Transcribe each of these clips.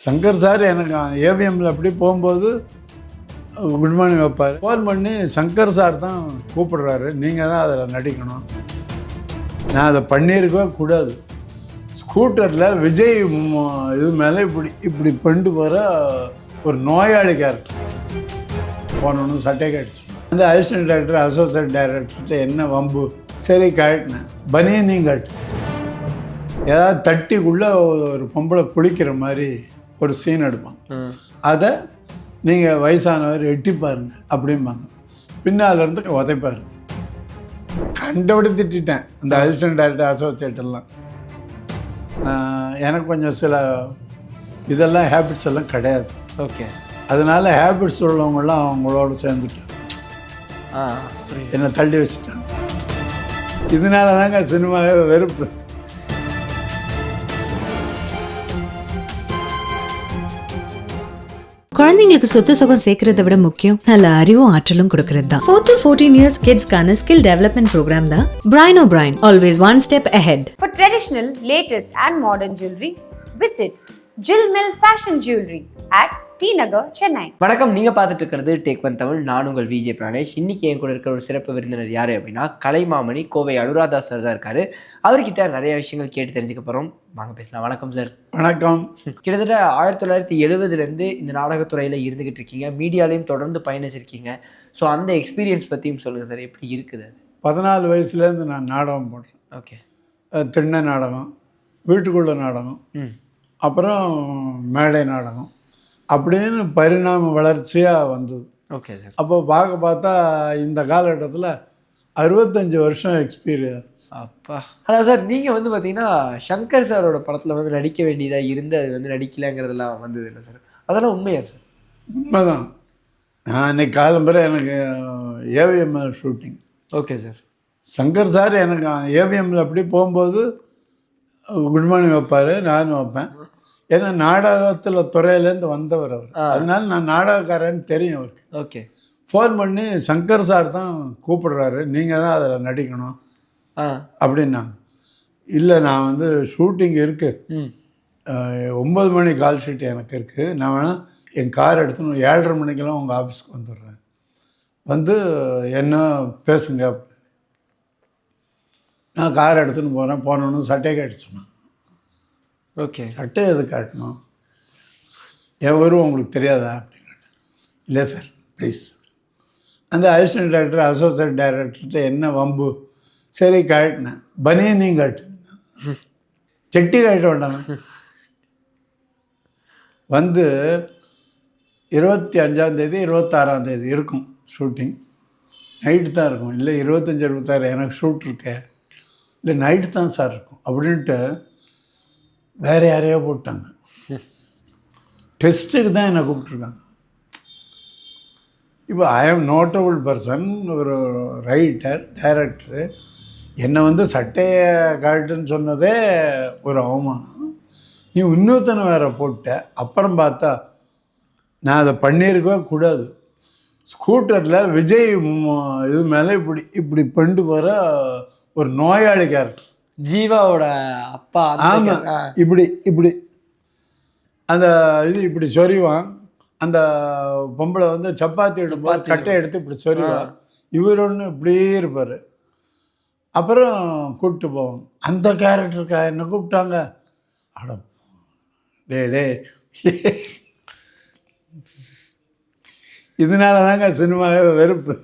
Shankar sir எனக்கு ஏவிஎம்மில் அப்படி போகும்போது குட் மார்னிங் வைப்பார். ஃபோன் பண்ணி சங்கர் சார் தான் கூப்பிடுறாரு, நீங்கள் தான் அதில் நடிக்கணும். நான் அதை பண்ணியிருக்கவே கூடாது. ஸ்கூட்டரில் விஜய் இது மேலே இப்படி இப்படி பண்ணிட்டு போகிற ஒரு நோயாளி கேரக்டர் போனோன்னு சட்டை கழிச்சு. அந்த அசிஸ்டன்ட் டைரக்டர் அசோசியேட் டைரக்டர்கிட்ட என்ன வம்பு, சரி கழட்டினேன். பனியனையும் கட்டு, ஏதாவது தட்டிக்குள்ளே ஒரு பொம்பளை குளிக்கிற மாதிரி ஒரு சீன் எடுப்பாங்க. அதை நீங்கள் வயசானவர் எட்டி பாருங்க அப்படிம்பாங்க. பின்னாலேருந்து உதைப்பார். கண்டபடி திட்டேன் அந்த அசிஸ்டன்ட் டைரக்டர் அசோசியேட்டெல்லாம். எனக்கு கொஞ்சம் சில இதெல்லாம் ஹேபிட்ஸ் எல்லாம் கிடையாது. ஓகே. அதனால ஹேபிட்ஸ் உள்ளவங்களாம் அவங்களோட சேர்ந்துட்டேன், என்னை தள்ளி வச்சுட்டாங்க. இதனால தாங்க சினிமாவே வெறுப்பு. குழந்தைங்களுக்கு சொத்து சுகம் சேர்க்கறத விட முக்கியம் நல்ல அறிவும் ஆற்றலும் கொடுக்கறது தான். 4 to 14 years கிட்ஸ்க்கான ஸ்கில் டெவலப்மெண்ட் ப்ரோக்ராம் தான் Brain O Brain. Always one step ahead. For traditional, latest and modern jewelry, visit Jill Mill Fashion Jewelry at T Nagar, Chennai. வணக்கம், நீங்கள் பார்த்துட்டு இருக்கிறது டேக் ஒன் தமிழ். நான் உங்கள் விஜய் பிராணேஷ். இன்றைக்கி என் கூட இருக்கிற ஒரு சிறப்பு விருந்தினர் யார் அப்படின்னா கலைமாமணி கோவை அனுராதா சார் தான் இருக்கார். அவர்கிட்ட நிறைய விஷயங்கள் கேட்டு தெரிஞ்சுக்க போகிறோம். வாங்க பேசலாம். வணக்கம் சார். வணக்கம். கிட்டத்தட்ட 1970 இந்த நாடகத்துறையில் இருந்துக்கிட்டு இருக்கீங்க, மீடியாலையும் தொடர்ந்து பயணிச்சிருக்கீங்க. ஸோ அந்த எக்ஸ்பீரியன்ஸ் பற்றியும் சொல்லுங்கள் சார், எப்படி இருக்குது? 14 வயசுலேருந்து நான் நாடகம் போடுறேன். ஓகே. திண்ணை நாடகம், வீட்டுக்குள்ள நாடகம், அப்புறம் மேடை நாடகம் அப்படின்னு பரிணாம வளர்ச்சியாக வந்தது. Okay sir. அப்போ பார்த்தா இந்த காலகட்டத்தில் 65 வருஷம் எக்ஸ்பீரியன்ஸ். அப்பா. அதான் சார், நீங்கள் பார்த்தீங்கன்னா சங்கர் சாரோட படத்தில் நடிக்க வேண்டியதாக இருந்து அது நடிக்கலைங்கிறதெல்லாம் வந்தது இல்லை சார்? அதெல்லாம் உண்மையா சார்? உண்மைதான். நான் இன்னைக்கு காலம்பரை எனக்கு ஏவிஎம்எல் shooting. Okay sir. Shankar sir எனக்கு ஏவிஎம்மில் அப்படி போகும்போது குட் மார்னிங் வைப்பார், நானும் வைப்பேன். ஏன்னா நாடகத்தில் துறையிலேருந்து வந்தவர் அவர், அதனால நான் நாடகக்காரன்னு தெரியும் அவருக்கு. ஓகே. ஃபோன் பண்ணி சங்கர் சார் தான் கூப்பிடுறாரு, நீங்கள் தான் அதில் நடிக்கணும் அப்படின்னாங்க. இல்லை, நான் ஷூட்டிங் இருக்குது, 9 மணி கால் ஷீட் எனக்கு இருக்குது, நான் வேணால் என் கார் எடுத்துன்னு 7:30 மணிக்கெல்லாம் உங்கள் ஆஃபீஸ்க்கு வந்துடுறேன், என்ன பேசுங்க. நான் கார் எடுத்துன்னு போகிறேன். போனோன்னு சட்டையை காட்டி சொன்னேன். ஓகே. சட்டை எது காட்டணும், என் ஊரும் உங்களுக்கு தெரியாதா அப்படின்னு. இல்லை சார் ப்ளீஸ். அந்த அசிஸ்டன்ட் டைரக்டர் அசோசியேட் டைரக்டர்கிட்ட என்ன வம்பு, சரி காட்டினேன். பனியனையும் காட்டு, செட்டி காட்ட வேண்டாம். 25ஆம் தேதி 26ஆம் தேதி இருக்கும் ஷூட்டிங். நைட்டு தான் இருக்கும். இல்லை 25, 26 எனக்கு ஷூட் இருக்கேன். இல்லை நைட்டு தான் சார் இருக்கும் அப்படின்ட்டு வேறு யாரையோ போட்டாங்க. டெஸ்ட்டுக்கு தான் என்னை கூப்பிட்ருக்காங்க. இப்போ ஐ ஆம் நோட்டபுள் பர்சன், ஒரு ரைட்டர், டைரக்டரு. என்னை சட்டையை காட்டுன்னு சொன்னதே ஒரு அவமானம். நீ இன்னொருத்தனை வேறு போட்ட. அப்புறம் பார்த்தா நான் அதை பண்ணியிருக்கவே கூடாது. ஸ்கூட்டரில் விஜய் இது மேலே இப்படி இப்படி பண்ணிட்டு போகிற ஒரு நோயாளி கேரக்டர், ஜீவாவோட அப்பா. ஆமாம், இப்படி இப்படி அந்த இது இப்படி சொறிவான். அந்த பொம்பளை சப்பாத்தி எடுப்போம், கட்டை எடுத்து இப்படி சொறிவான். இவர் ஒன்று இப்படியே இருப்பார். அப்புறம் கூப்பிட்டு போவாங்க. அந்த கேரக்டருக்கா என்ன கூப்பிட்டாங்க? அட டே இதனால தாங்க சினிமாவே வெறுப்பு.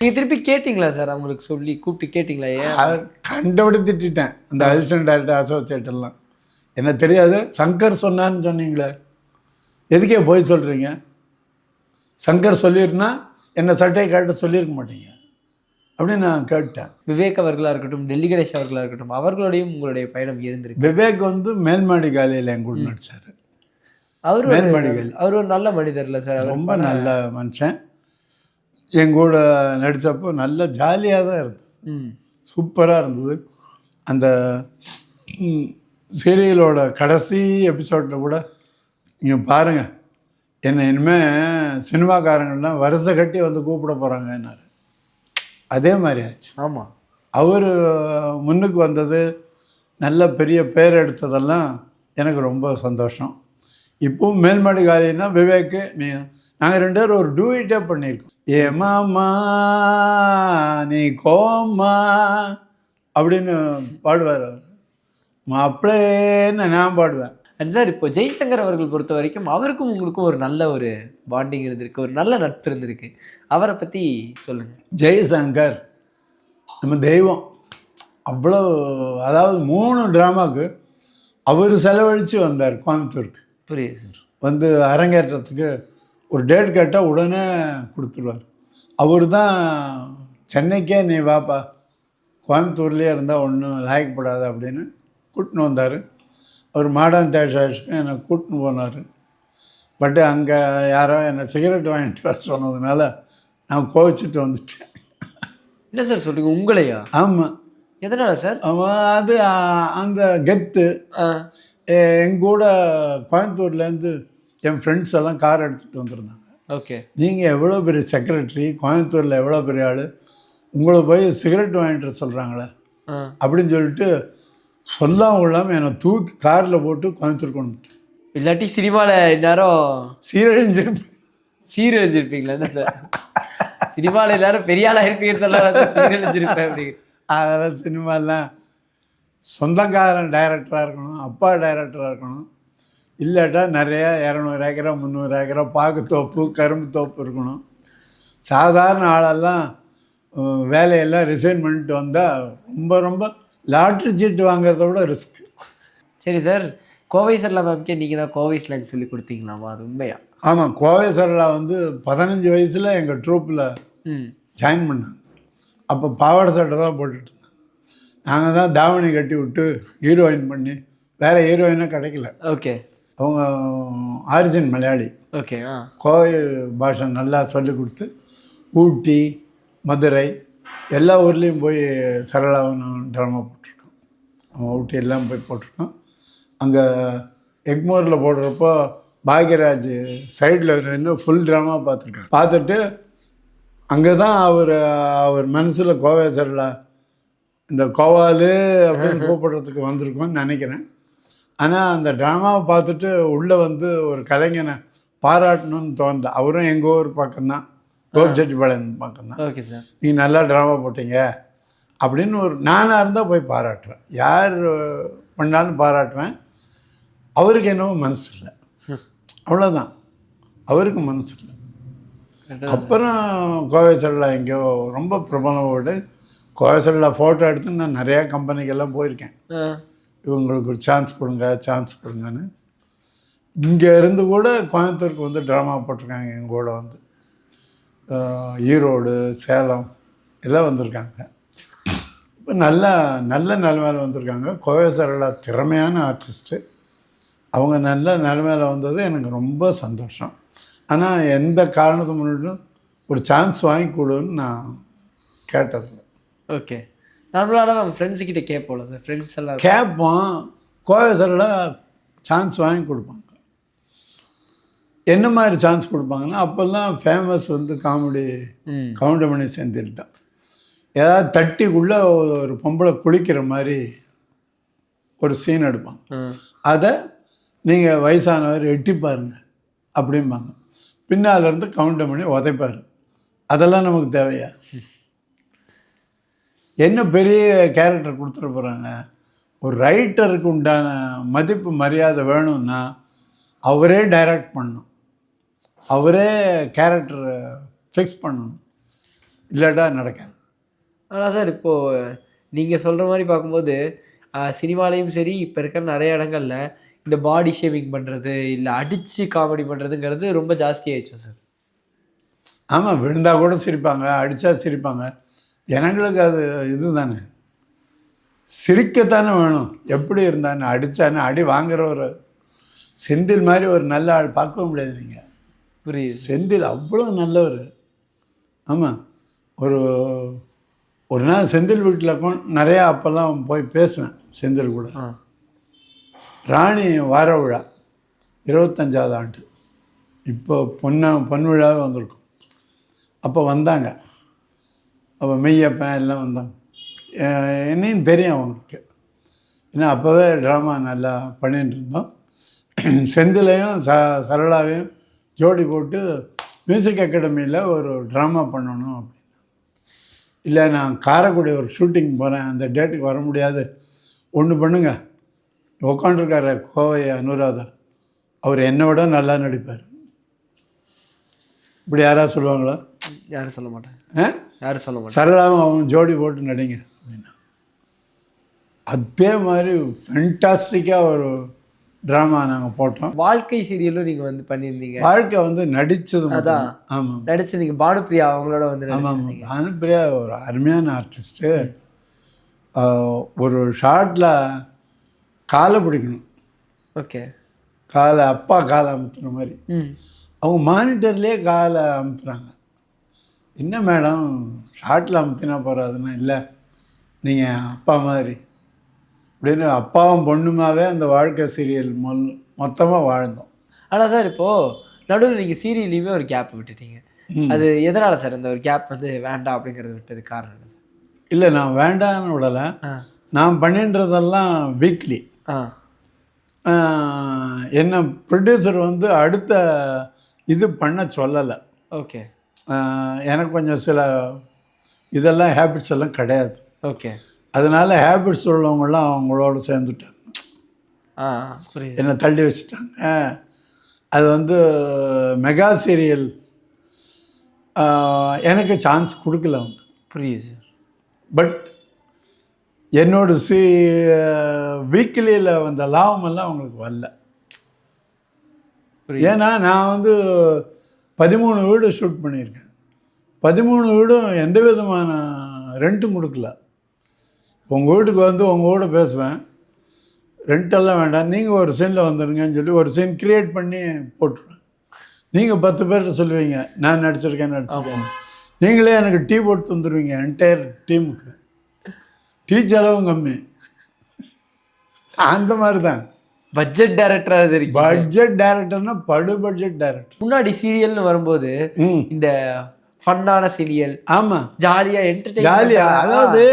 நீங்கள் திருப்பி கேட்டிங்களா சார்? அவங்களுக்கு சொல்லி கூப்பிட்டு கேட்டிங்களா? ஏன்? கண்டபடி திட்டேன் அந்த அசிஸ்டன்ட் டைரக்டர் அசோசியேட்டெல்லாம். என்ன தெரியாது, சங்கர் சொன்னான்னு சொன்னீங்களே, எதுக்கே போய் சொல்கிறீங்க? சங்கர் சொல்லியிருந்தா என்னை சட்டையை காட்ட சொல்லியிருக்க மாட்டீங்க அப்படின்னு நான் கேட்டேன். விவேக் அவர்களாக இருக்கட்டும், டெல்லி கணேஷ் அவர்களாக இருக்கட்டும், அவர்களோடையும் உங்களுடைய பயணம் இருந்திருக்கு. விவேக் மேல்மாடி காலையில் என் கூட நடிச்சார். அவர் மேல்மாடி காலி, அவர் ஒரு நல்ல மனிதர் இல்லை சார்? ரொம்ப நல்ல மனுஷன். என் கூட நடித்தப்போ நல்ல ஜாலியாக தான் இருந்தது, சூப்பராக இருந்தது. அந்த சீரியலோட கடைசி எபிசோடில் கூட நீங்கள் பாருங்கள், என்னை இனிமேல் சினிமாக்காரங்கள்லாம் வருஷ கட்டி கூப்பிட போகிறாங்கன்னாரு. அதே மாதிரி ஆச்சு. ஆமாம், அவர் முன்னுக்கு வந்தது, நல்ல பெரிய பேர் எடுத்ததெல்லாம் எனக்கு ரொம்ப சந்தோஷம். இப்போவும் மேல்மாடி காலின்னா விவேக்கு நீ நாங்கள் 2 பேரும் ஒரு டூயிட்டே பண்ணியிருக்கோம். ஏ மாமா நீ கோமா அப்படின்னு பாடுவார் அவர். மாப்பிள்ளைன்னு நான் பாடுவேன். அண்ட் சார் இப்போ ஜெய்சங்கர் அவர்கள் பொறுத்த வரைக்கும் அவருக்கும் உங்களுக்கும் ஒரு நல்ல ஒரு பாண்டிங் இருந்திருக்கு, ஒரு நல்ல நட்பு இருந்திருக்கு. அவரை பற்றி சொல்லுங்கள். ஜெய்சங்கர் நம்ம தெய்வம். அவ்வளோ, அதாவது 3 ட்ராமாவுக்கு அவர் செலவழித்து வந்தார் கோயம்புத்தூருக்கு. புரியுது சார். வந்து அரங்கேற்றத்துக்கு ஒரு டேட் கேட்டால் உடனே கொடுத்துருவார். அவர் தான் சென்னைக்கே நீ வாப்பா, கோயம்புத்தூர்லேயே இருந்தால் ஒன்றும் லாயக்கப்படாது அப்படின்னு கூட்டின்னு வந்தார். அவர் மாடர்ன் தேட்டர்ஸ்க்கு என்னை கூட்டின்னு போனார். பட்டு அங்கே யாரோ என்னை சிகரெட் வாங்கிட்டு வர சொன்னதுனால நான் கோவிச்சிட்டு வந்துட்டேன். என்ன சார் சொல்கிறீங்க, உங்களையா? ஆமாம். எதனால சார்? அவன் அது அந்த கெத்து. எங்கூட கோயம்புத்தூர்லேருந்து என் ஃப்ரெண்ட்ஸ் எல்லாம் கார் எடுத்துகிட்டு வந்துருந்தாங்க. ஓகே. நீங்கள் எவ்வளோ பெரிய செக்ரட்டரி, கோயம்புத்தூரில் எவ்வளோ பெரிய ஆள், உங்களை போய் சிகரெட் வாங்கிட்டு சொல்கிறாங்களே அப்படின்னு சொல்லிட்டு சொல்லாமல் கொள்ளாமல் என்னை தூக்கி காரில் போட்டு கோயம்புத்தூர் கொண்டு வந்துட்டேன். இல்லாட்டி சினிமாவில் எல்லாரும் சீரழிஞ்சிருப்பேன். சீரழிஞ்சிருப்பீங்களா? என்ன சார், சினிமாவில் எல்லாரும் பெரிய ஆளாக இருப்பீங்க, சீரழிஞ்சிருப்பேன் அப்படி. அதெல்லாம் சினிமாலாம் சொந்தக்காரன் டைரக்டராக இருக்கணும், அப்பா டைரக்டராக இருக்கணும். இல்லாட்டா நிறையா 200 ஏக்கரா 300 ஏக்கரா பாக்கு தோப்பு கரும்பு தோப்பு இருக்கணும். சாதாரண ஆளெல்லாம் வேலையெல்லாம் ரிசைன் பண்ணிட்டு வந்தால் ரொம்ப ரொம்ப லாட்ரி சீட்டு வாங்குறத விட ரிஸ்க். சரி சார், கோவை சரளா மேம்கே நீங்கள் தான் கோவை ஸ்லாங் சொல்லி கொடுத்தீங்களாமா, அது உண்மையா? ஆமாம், கோவை சரளா வந்து 15 வயசில் எங்கள் ட்ரூப்பில் ஜாயின் பண்ணாங்க. அப்போ பாவாடை சட்டை தான் போட்டுட்டு இருந்தேன். நாங்கள் தான் தாவணி கட்டி விட்டு ஹீரோயின் பண்ணி, வேறு ஹீரோயினாக கிடைக்கல. ஓகே. அவங்க ஆரிஜின் மலையாளி. ஓகே. கோவை பாஷை நல்லா சொல்லி கொடுத்து ஊட்டி மதுரை எல்லா ஊர்லேயும் போய் சரளாவும் ட்ராமா போட்டிருக்கோம். ஊட்டி எல்லாம் போய் போட்டிருக்கோம். அங்கே எக்மோரில் போடுறப்போ பாக்யராஜ் சைடில் இன்னும் ஃபுல் ட்ராமா பார்த்துருக்கேன். பார்த்துட்டு அங்கே தான் அவர் மனசில் கோவை சரளா இந்த கோவாலு அப்படின்னு கூப்பிடுறதுக்கு வந்திருக்கோன்னு நினைக்கிறேன். ஆனால் அந்த ட்ராமாவை பார்த்துட்டு உள்ளே வந்து ஒரு கலைஞனை பாராட்டணும்னு தோணுது. அவரும் எங்கள் ஊர் பக்கம்தான், கோபிச்செட்டிப்பாளையம் பக்கம்தான். Okay sir. நீ நல்லா ட்ராமா போட்டீங்க அப்படின்னு ஒரு நானாக இருந்தால் போய் பாராட்டுவேன். யார் பண்ணாலும் பாராட்டுவேன். அவருக்கு என்னவோ மனசு இல்லை, அவ்வளோதான். அவருக்கு மனசு இல்லை. அப்புறம் கோவை சரளா எங்கேயோ ரொம்ப பிரபலமோடு கோவை சரளா ஃபோட்டோ எடுத்து நான் நிறையா கம்பெனிக்கெல்லாம் போயிருக்கேன். இவங்களுக்கு ஒரு சான்ஸ் கொடுங்கன்னு. இங்கே இருந்து கூட கோயம்புத்தூருக்கு வந்து ட்ராமா போட்டிருக்காங்க. எங்கள் கூட வந்து ஈரோடு சேலம் எல்லாம் வந்திருக்காங்க. இப்போ நல்ல நிலைமையில் வந்திருக்காங்க. கோவை சரளா திறமையான ஆர்டிஸ்ட்டு. அவங்க நல்ல நிலைமையில் வந்தது எனக்கு ரொம்ப சந்தோஷம். ஆனால் எந்த காரணத்தை முன்னிட்டும் ஒரு சான்ஸ் வாங்கி கொடுன்னு நான் கேட்டதில்லை. ஓகே. நார்மலாக நம்ம ஃப்ரெண்ட்ஸுக்கிட்ட கேட்போம்ல சார், ஃப்ரெண்ட்ஸ் எல்லாம் கேட்போம். கோவை சரளா சான்ஸ் வாங்கி கொடுப்பாங்க. என்ன மாதிரி சான்ஸ் கொடுப்பாங்கன்னா, அப்போல்லாம் ஃபேமஸ் வந்து கவுண்டமணி செந்தில் தான். ஏதாவது தட்டிக்குள்ளே ஒரு பொம்பளை குளிக்கிற மாதிரி ஒரு சீன் எடுப்பாங்க. அதை நீங்கள் வயசானவர் எட்டி பாருங்க அப்படிம்பாங்க. பின்னாலேருந்து கவுண்டமணி உதைப்பார். அதெல்லாம் நமக்கு தேவையா? என்ன பெரிய கேரக்டர் கொடுத்துட போகிறாங்க? ஒரு ரைட்டருக்கு உண்டான மதிப்பு மரியாதை வேணும்னா அவரே டைரக்ட் பண்ணணும், அவரே கேரக்டரை ஃபிக்ஸ் பண்ணணும், இல்லாட்டா நடக்காது. ஆனால் சார், இப்போது நீங்கள் சொல்கிற மாதிரி பார்க்கும்போது சினிமாலேயும் சரி, இப்போ இருக்கிற நிறைய இடங்களில் இந்த பாடி ஷேவிங் பண்ணுறது, இல்லை அடித்து காமெடி பண்ணுறதுங்கிறது ரொம்ப ஜாஸ்தி ஆயிடுச்சு சார். ஆமாம், விழுந்தால் கூட சிரிப்பாங்க, அடித்தா சிரிப்பாங்க. ஜனங்களுக்கு அது இது தானே, சிரிக்கத்தானே வேணும். எப்படி இருந்தானே அடித்தானே, அடி வாங்குற ஒரு செந்தில் மாதிரி ஒரு நல்ல ஆள் பார்க்க முடியாது. நீங்கள் புரியுது. செந்தில் அவ்வளோ நல்லவர். ஆமாம், ஒரு நாள் செந்தில் வீட்டில் நிறையா அப்போல்லாம் போய் பேசுவேன் செந்தில் கூட. ராணி வார விழா 25வது ஆண்டு, இப்போ பொன் விழாவே வந்திருக்கும். அப்போ வந்தாங்க, அப்போ மெய்யப்பன் எல்லாம் வந்தாங்க. என்னையும் தெரியும் அவங்களுக்கு, ஏன்னா அப்போவே ட்ராமா நல்லா பண்ணிட்டு இருந்தோம். செந்திலையும் சரளாவையும் ஜோடி போட்டு மியூசிக் அகாடமியில் ஒரு ட்ராமா பண்ணணும் அப்படின்னு. இல்லை நான் காரைக்குடி ஒரு ஷூட்டிங் போகிறேன், அந்த டேட்டுக்கு வர முடியாது, ஒன்று பண்ணுங்க, உட்காண்டிருக்காரு கோவை அனுராதா, அவர் என்னை விட நல்லா நடிப்பார். இப்படி யாராவது சொல்லுவாங்களா? யாரும் சொல்ல மாட்டாங்க. யாரும் சொல்ல மாட்டாங்க. சரளாவும் அவன் ஜோடி போட்டு நடிங்க அப்படின்னா அதே மாதிரி ஃபென்டாஸ்டிக்காக ஒரு ட்ராமா நாங்கள் போட்டோம். வாழ்க்கை சீரியலும் நீங்கள் வந்து பண்ணியிருந்தீங்க. வாழ்க்கை வந்து நடித்தது அதான். ஆமாம், நடிச்சிருந்தீங்க. பானுப்பிரியா அவங்களோட வந்து ஆமாம். பானுப்பிரியா ஒரு அருமையான ஆர்டிஸ்ட்டு. ஒரு ஷார்ட்டில் காலை பிடிக்கணும். ஓகே. காலை அப்பா காலை அமுத்துற மாதிரி அவங்க மானிட்டர்லேயே காலை அமுத்துறாங்க. என்ன மேடம் ஷார்ட்டில் அமுத்தினா போகிறாதுன்னா, இல்லை நீங்கள் அப்பா மாதிரி அப்படின்னு அப்பாவும் பொண்ணுமாவே அந்த வாழ்க்கை சீரியல் மொத்தமாக வாழ்ந்தோம். ஆனால் சார் இப்போது நடுவில் நீங்கள் சீரியல்லையுமே ஒரு கேப் விட்டுட்டீங்க. அது எதனால் சார் அந்த ஒரு கேப் வந்து வேண்டாம் அப்படிங்கிறது விட்டது காரணம் என்ன சார்? இல்லை நான் வேண்டான்னு விடலை. நான் பண்ணின்றதெல்லாம் வீக்லி. என்ன ப்ரொடியூசர் வந்து அடுத்த இது பண்ண சொல்லலை. ஓகே. எனக்கு கொஞ்சம் சில இதெல்லாம் ஹேபிட்ஸ் எல்லாம் கிடையாது. ஓகே. அதனால ஹேபிட்ஸ் உள்ளவங்களாம் அவங்களோட சேர்ந்துட்டாங்க, என்னை தள்ளி வச்சுட்டாங்க. அது வந்து மெகா சீரியல் எனக்கு சான்ஸ் கொடுக்கல அவங்க. புரியுது. பட் என்னோட வீக்லியில் வந்த லாபமெல்லாம் அவங்களுக்கு வரல. ஏன்னா நான் வந்து 13 வீடு ஷூட் பண்ணியிருக்கேன். 13 வீடும் எந்த விதமான ரெண்ட்டும் கொடுக்கல. உங்கள் வீட்டுக்கு வந்து உங்கள் வீட பேசுவேன், ரெண்டெல்லாம் வேண்டாம், நீங்கள் ஒரு சீனில் வந்துடுங்கன்னு சொல்லி ஒரு சீன் க்ரியேட் பண்ணி போட்டுருவேன். நீங்கள் 10 பேர்கிட்ட சொல்லுவீங்க நான் நடிச்சிருக்கேன். நீங்களே எனக்கு டீ போட்டு வந்துடுவீங்க என்டையர் டீமுக்கு. டீ செலவும் கம்மி. அந்த மாதிரி தான் பட்ஜெட் டைரக்டராக இருக்கு. பட்ஜெட் டைரக்டர்னா படு பட்ஜெட் டைரக்டர். முன்னாடி சீரியல்னு வரும்போது இந்த ஃபன்னான சீரியல், ஆமாம், ஜாலியாக என்டர்டெயின், ஜாலியாக, அதாவது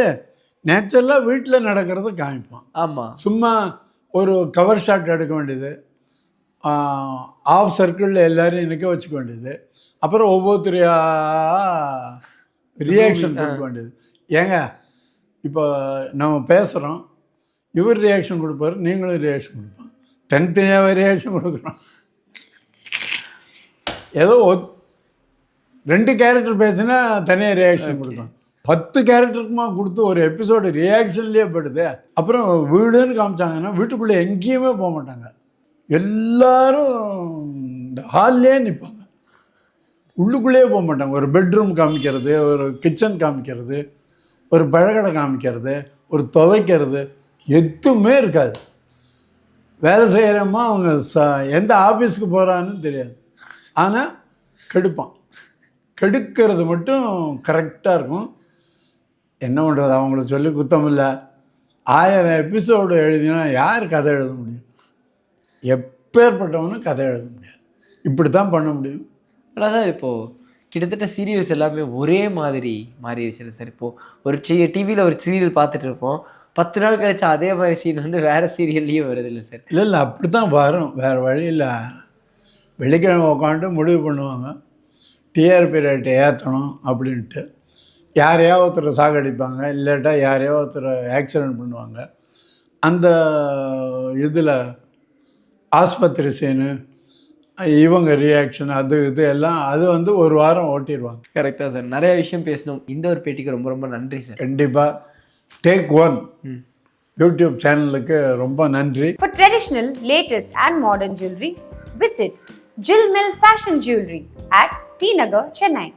நேச்சுரலாக வீட்டில் நடக்கிறத காமிப்பான். ஆமாம். சும்மா ஒரு கவர் ஷாட் எடுக்க வேண்டியது, ஆஃப் சர்க்கிளில் எல்லோரும் நிற்க வச்சுக்க வேண்டியது, அப்புறம் ஒவ்வொருத்தரையா ரியாக்ஷன் கொடுக்க வேண்டியது. ஏங்க இப்போ நம்ம பேசுகிறோம், இவர் ரியாக்ஷன் கொடுப்பார், நீங்களும் ரியாக்ஷன் கொடுப்பாங்க, தனித்தனியாக ரியாக்ஷன் கொடுக்குறோம். ஏதோ 2 கேரக்டர் பேசுனா தனியாக ரியாக்ஷன் கொடுக்கணும். 10 கேரக்டருக்குமா கொடுத்து ஒரு எபிசோடு ரியாக்ஷன்லேயே படுது. அப்புறம் வீடுன்னு காமிச்சாங்கன்னா வீட்டுக்குள்ளே எங்கேயுமே போக மாட்டாங்க, எல்லாரும் இந்த ஹால்லேயே நிற்பாங்க, உள்ளுக்குள்ளேயே போக மாட்டாங்க. ஒரு பெட்ரூம் காமிக்கிறது, ஒரு கிச்சன் காமிக்கிறது, ஒரு பழக்கடை காமிக்கிறது, ஒரு துவைக்கிறது, எதுவுமே இருக்காது. வேலை செய்கிறோமா அவங்க எந்த ஆஃபீஸுக்கு போகிறான்னு தெரியாது. ஆனால் கெடுப்பான், கெடுக்கிறது மட்டும் கரெக்டாக இருக்கும். என்ன பண்ணுறது, அவங்களுக்கு சொல்லி குத்தம் இல்லை. 1000 எபிசோடு எழுதினா யார் கதை எழுத முடியும்? எப்பேற்பட்டவனும் கதை எழுத முடியாது. இப்படி தான் பண்ண முடியும். ஆனால் சார் இப்போது கிட்டத்தட்ட சீரியல்ஸ் எல்லாமே ஒரே மாதிரி மாறிடுச்சு சார். இப்போது ஒரு டிவியில் ஒரு சீரியல் பார்த்துட்டு இருப்போம், 10 நாள் கழிச்சு அதே மாதிரி சீன் வந்து வேறு சீரியல்லையும் வருது இல்லை சார்? இல்லை அப்படி தான் வரும், வேறு வழி இல்லை. வெள்ளிக்கிழமை உட்காந்து முடிவு பண்ணுவாங்க டிஆர்பி ரேட்டை ஏற்றணும் அப்படின்ட்டு. யாரையோ ஒருத்தரை சாகடிப்பாங்க, இல்லாட்டா யாரையோ ஒருத்தரை ஆக்சிடெண்ட் பண்ணுவாங்க. அந்த இதில் ஆஸ்பத்திரி சீனு, இவங்க ரியாக்ஷன், அது இது எல்லாம் அது வந்து ஒரு வாரம் ஓட்டிடுவாங்க. கரெக்டாக சார். நிறைய விஷயம் பேசணும். இந்த ஒரு பேட்டிக்கு ரொம்ப ரொம்ப நன்றி சார். கண்டிப்பாக டேக் ஒன் யூடியூப் சேனலுக்கு ரொம்ப நன்றி. For traditional, latest and modern jewelry, visit Jill Mill Fashion Jewelry at T Nagar, Chennai.